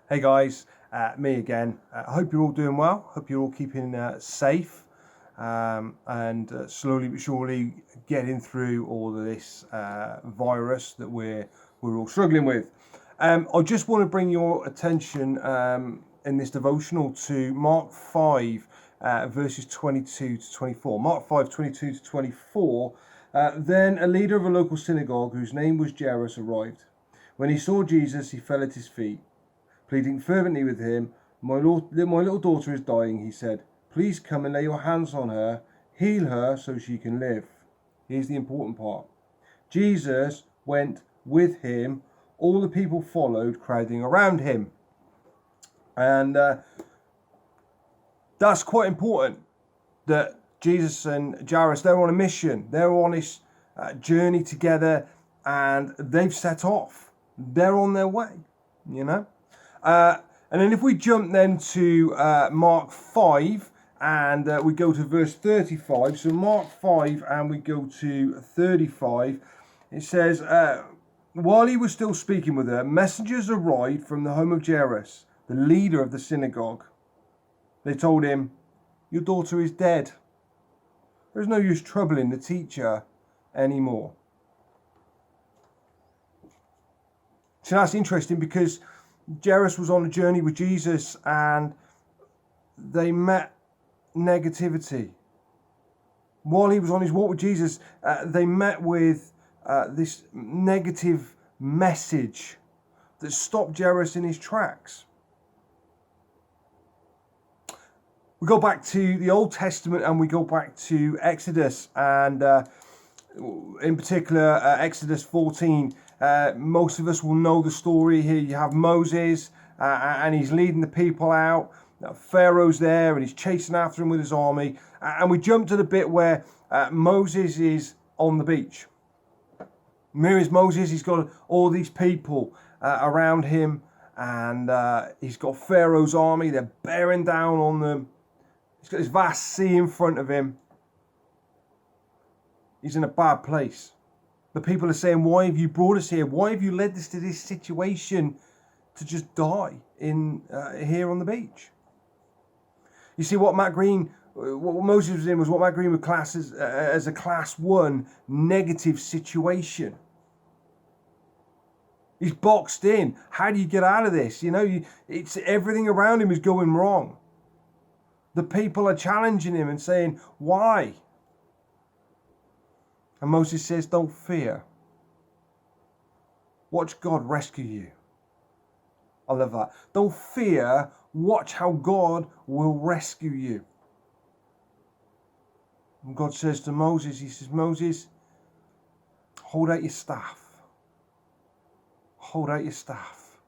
Hey guys, me again. I hope you're all doing well. Hope you're all keeping safe and slowly but surely getting through all of this virus that we're all struggling with. I just want to bring your attention in this devotional to Mark 5 verses 22 to 24. Mark 5, 22 to 24. Then a leader of a local synagogue whose name was Jairus arrived. When he saw Jesus, he fell at his feet, pleading fervently with him. My little daughter is dying, he said. Please come and lay your hands on her, heal her so she can live. Here's the important part. Jesus went with him. All the people followed, crowding around him. And that's quite important, that Jesus and Jairus, they're on a mission. They're on this journey together, and they've set off. They're on their way, you know. And then if we jump then to Mark 5 and we go to verse 35. So Mark 5 and we go to 35. It says, while he was still speaking with her, messengers arrived from the home of Jairus, the leader of the synagogue. They told him, your daughter is dead. There's no use troubling the teacher anymore. So that's interesting, because Jairus was on a journey with Jesus and they met negativity. While he was on his walk with Jesus, they met with this negative message that stopped Jairus in his tracks. We go back to the Old Testament and we go back to Exodus, and in particular Exodus 14. Most of us will know the story. Here you have Moses and he's leading the people out. Pharaoh's there and he's chasing after him with his army. And we jump to the bit where Moses is on the beach. Here is Moses. He's got all these people around him, and he's got Pharaoh's army. They're bearing down on them. He's got this vast sea in front of him. He's in a bad place. The people are saying, why have you brought us here? Why have you led us to this situation to just die in here on the beach? You see, what Moses was in was what Matt Green would class as a class 1 negative situation. He's boxed in. How do you get out of this? You know, it's everything around him is going wrong. The people are challenging him and saying, why? And Moses says, don't fear. Watch God rescue you. I love that. Don't fear. Watch how God will rescue you. And God says to Moses, he says, Moses, hold out your staff. Hold out your staff.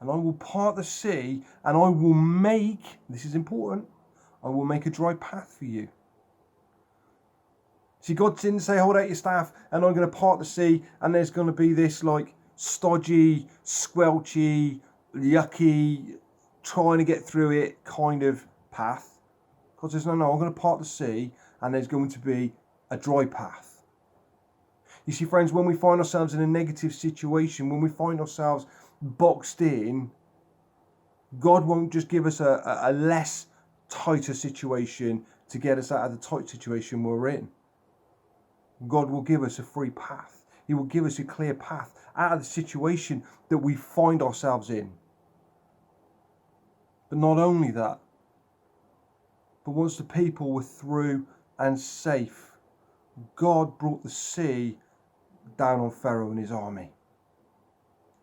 And I will part the sea, and I will make, this is important, I will make a dry path for you. See, God didn't say, hold out your staff and I'm going to part the sea and there's going to be this like stodgy, squelchy, yucky, trying to get through it kind of path. God says, no, I'm going to part the sea and there's going to be a dry path. You see, friends, when we find ourselves in a negative situation, when we find ourselves boxed in, God won't just give us a less tighter situation to get us out of the tight situation we're in. God will give us a free path. He will give us a clear path out of the situation that we find ourselves in. But not only that, but once the people were through and safe, God brought the sea down on Pharaoh and his army.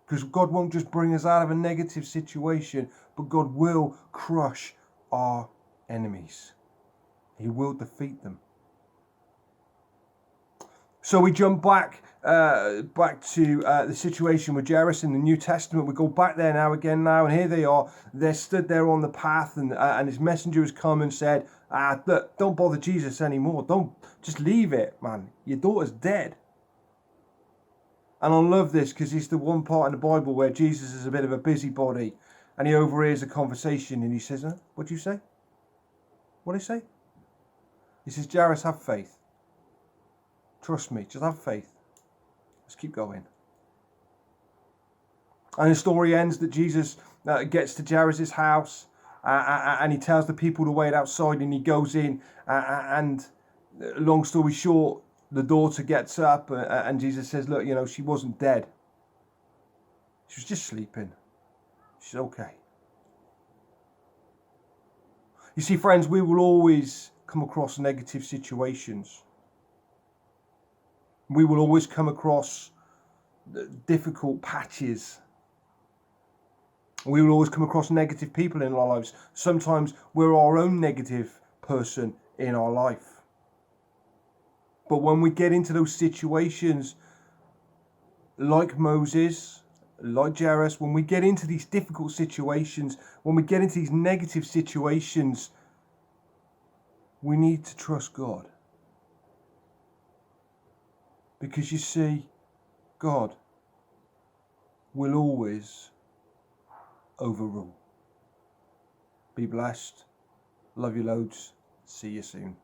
Because God won't just bring us out of a negative situation, but God will crush our enemies. He will defeat them. So we jump back to the situation with Jairus in the New Testament. We go back there now, and here they are. They're stood there on the path, and his messenger has come and said, look, don't bother Jesus anymore. Don't, just leave it, man. Your daughter's dead. And I love this because it's the one part in the Bible where Jesus is a bit of a busybody, and he overhears a conversation and he says, what do you say? What do you say? He says, Jairus, have faith. Trust me, just have faith. Let's keep going. And the story ends that Jesus gets to Jairus' house, and he tells the people to wait outside, and he goes in, and long story short, the daughter gets up, and Jesus says, look, she wasn't dead. She was just sleeping. She's okay. You see, friends, we will always come across negative situations. We will always come across difficult patches. We will always come across negative people in our lives. Sometimes we're our own negative person in our life. But when we get into those situations, like Moses, like Jairus, when we get into these difficult situations, when we get into these negative situations, we need to trust God. Because you see, God will always overrule. Be blessed. Love you loads. See you soon.